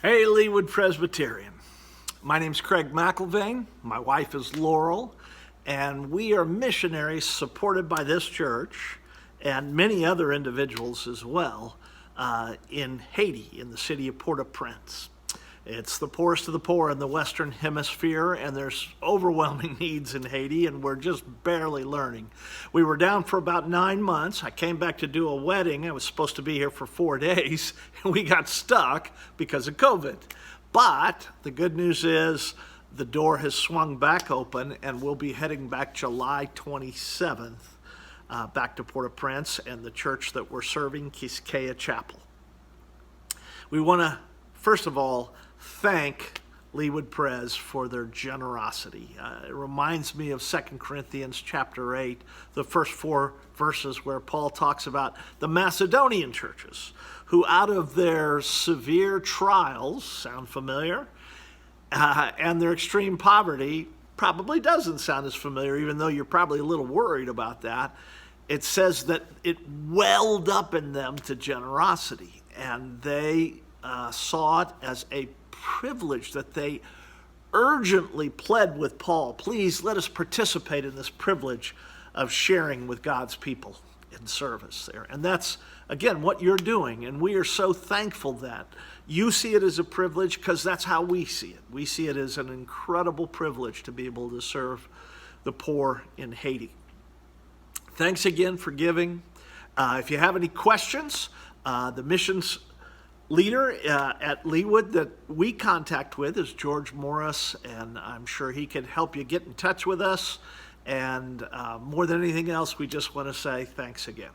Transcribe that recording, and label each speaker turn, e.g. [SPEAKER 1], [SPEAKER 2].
[SPEAKER 1] Hey, Leewood Presbyterian. My name's Craig McIlvain. My wife is Laurel, and we are missionaries supported by this church and many other individuals as well in Haiti, in the city of Port-au-Prince. It's the poorest of the poor in the Western Hemisphere, and there's overwhelming needs in Haiti, and we're just barely learning. We were down for about 9 months. I came back to do a wedding. I was supposed to be here for 4 days, and we got stuck because of COVID. But the good news is the door has swung back open, and we'll be heading back July 27th back to Port-au-Prince and the church that we're serving, Quisqueya Chapel. We want to, first of all, thank Leewood Pres for their generosity. It reminds me of 2 Corinthians chapter 8, the first 4 verses where Paul talks about the Macedonian churches who out of their severe trials, sound familiar, and their extreme poverty, probably doesn't sound as familiar, even though you're probably a little worried about that. It says that it welled up in them to generosity, and they saw it as a privilege that they urgently pled with Paul, please let us participate in this privilege of sharing with God's people in service there. And that's, again, what you're doing. And we are so thankful that you see it as a privilege because that's how we see it. We see it as an incredible privilege to be able to serve the poor in Haiti. Thanks again for giving. If you have any questions, the missions leader at Leewood that we contact with is George Morris, and I'm sure he can help you get in touch with us. And more than anything else, we just want to say thanks again.